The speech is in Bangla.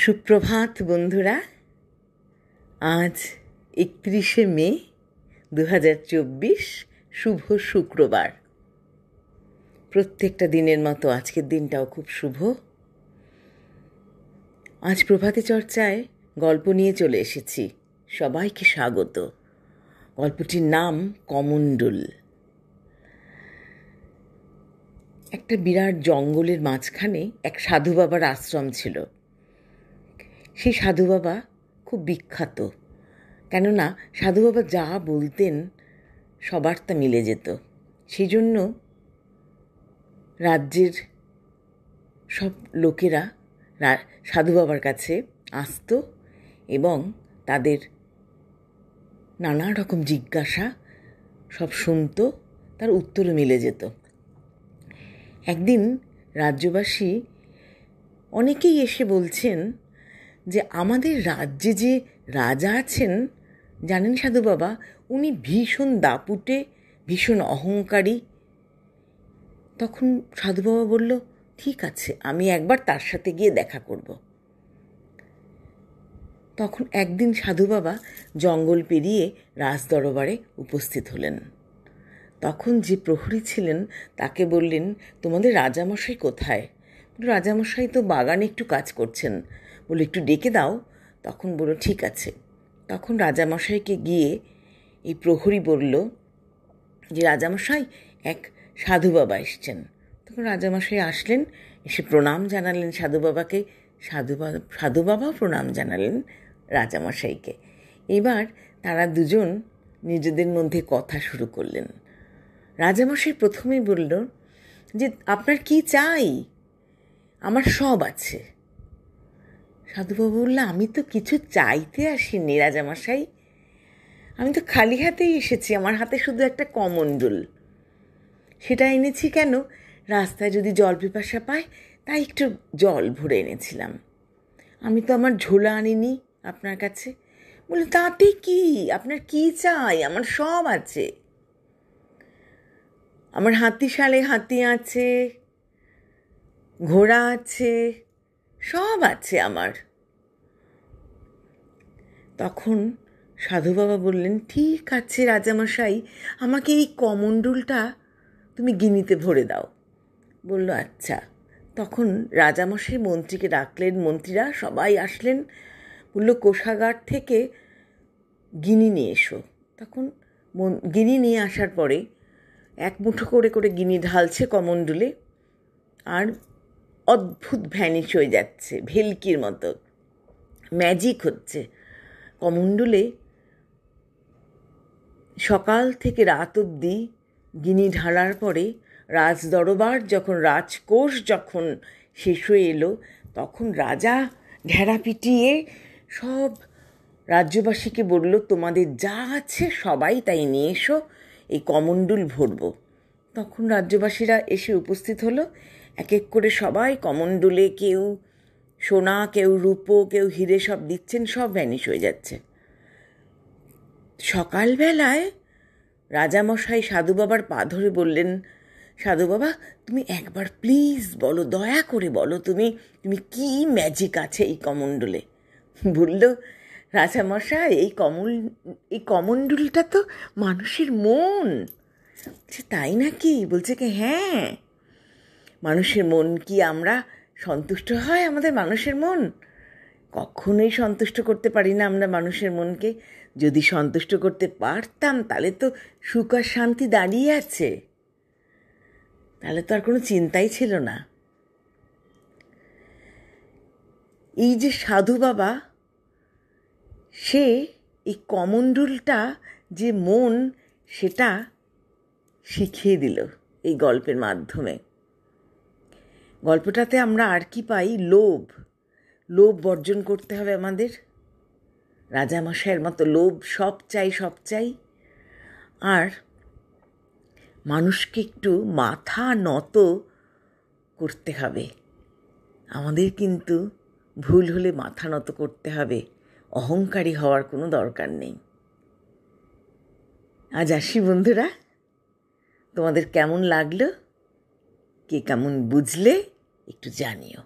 সুপ্রভাত বন্ধুরা। আজ 31শে মে 2024, শুভ শুক্রবার। প্রত্যেকটা দিনের মতো আজকের দিনটাও খুব শুভ। আজ প্রভাতী চর্চায় গল্প নিয়ে চলে এসেছি। সবাইকে স্বাগত। গল্পটির নাম কমণ্ডল। একটা বিরাট জঙ্গলের মাঝখানে এক সাধু বাবার আশ্রম ছিল। সেই সাধু বাবা খুব বিখ্যাত, কেননা সাধু বাবা যা বলতেন সবার তা মিলে যেত। সেই জন্য রাজ্যের সব লোকেরা সাধু বাবার কাছে আসত এবং তাদের নানা রকম জিজ্ঞাসা সব শুনত, তার উত্তরও মিলে যেত। একদিন রাজ্যবাসী অনেকেই এসে বলছেন যে আমাদের রাজ্যে যে রাজা আছেন, জানেন সাধু বাবা, উনি ভীষণ দাপুটে, ভীষণ অহংকারী। তখন সাধু বাবা বলল, ঠিক আছে, আমি একবার তার সাথে গিয়ে দেখা করব। তখন একদিন সাধু বাবা জঙ্গল পেরিয়ে রাজদরবারে উপস্থিত হলেন। তখন যে প্রহরী ছিলেন তাকে বললেন, তোমাদের রাজামশাই কোথায়? রাজামশাই তো বাগানে একটু কাজ করছেন, বলে একটু ডেকে দাও। তখন বলল, ঠিক আছে। তখন রাজামশাইকে গিয়ে এই প্রহরী বলল যে রাজামশাই, এক সাধু বাবা এসছেন। তখন রাজামশাই আসলেন, এসে প্রণাম জানালেন সাধু বাবাকে। সাধু বাবাও প্রণাম জানালেন রাজামশাইকে। এবার তারা দুজন নিজেদের মধ্যে কথা শুরু করলেন। রাজামশাই প্রথমেই বলল যে আপনার কি চাই? আমার সব আছে। সাধুবাবু বলল, আমি তো কিছু চাইতে আসিনি রাজামশাই, আমি তো খালি হাতেই এসেছি। আমার হাতে শুধু একটা কমণ্ডল, সেটা এনেছি কেন, রাস্তায় যদি জল পিপাসা পায় তাই একটু জল ভরে এনেছিলাম। আমি তো আমার ঝোলা আনিনি আপনার কাছে। বলে, তাতে কি, আপনার কি চাই? আমার সব আছে। আমার হাতিশালে হাতি আছে, ঘোড়া আছে, সব আছে আমার। তখন সাধু বাবা বললেন, ঠিক আছে রাজামশাই, আমাকে এই কমণ্ডলটা তুমি গিনিতে ভরে দাও। বলল, আচ্ছা। তখন রাজামশাই মন্ত্রীকে ডাকলেন, মন্ত্রীরা সবাই আসলেন। বলল, কোষাগার থেকে গিনি নিয়ে এসো। তখন গিনি নিয়ে আসার পরে এক মুঠো করে করে গিনি ঢালছে কমণ্ডলে, আর অদ্ভুত ভ্যানিশ হয়ে যাচ্ছে, ভেলকির মতো ম্যাজিক হচ্ছে কমণ্ডলে। সকাল থেকে রাত অবধি গিনি ঢালার পরে রাজদরবার যখন, রাজকোষ যখন শেষ হয়ে এলো, তখন রাজা ঢেড়া পিটিয়ে সব রাজ্যবাসীকে বলল, তোমাদের যা আছে সবাই তাই নিয়ে এসো, এই কমণ্ডল ভরব। তখন রাজ্যবাসীরা এসে উপস্থিত হলো। এক এক করে সবাই কমণ্ডলে, কেউ সোনা, কেউ রূপো, কেউ হিরে সব দিচ্ছেন, সব ভ্যানিশ হয়ে যাচ্ছে। সকালবেলায় রাজামশাই সাধু বাবার পা ধরে বললেন, সাধু বাবা, তুমি একবার প্লিজ বলো, দয়া করে বলো, তুমি কি ম্যাজিক আছে এই কমণ্ডলে? বলল, রাজামশাই, এই কমণ্ডলটা তো মানুষের মন। তাই নাকি? বলছে কি, হ্যাঁ, মানুষের মন কি আমরা সন্তুষ্ট হয়? আমাদের মানুষের মন কখনোই সন্তুষ্ট করতে পারি না আমরা মানুষের মনকে। যদি সন্তুষ্ট করতে পারতাম তাহলে তো সুখ আর শান্তি দাঁড়িয়ে আছে, তাহলে তো আর কোনো চিন্তাই ছিল না। এই যে সাধু বাবা, সে এই কমণ্ডলটা যে মন, সেটা শিখিয়ে দিল এই গল্পের মাধ্যমে। গল্পটাতে আমরা আর কি পাই? লোভ বর্জন করতে হবে আমাদের। রাজামশাইয়ের মতো লোভ, সব চাই। আর মানুষকে একটু মাথা নত করতে হবে। আমাদের কিন্তু ভুল হলে মাথা নত করতে হবে, অহংকারী হওয়ার কোনো দরকার নেই। আজ আসি বন্ধুরা, তোমাদের কেমন লাগলো, কে কেমন বুঝলে একটু জানিও।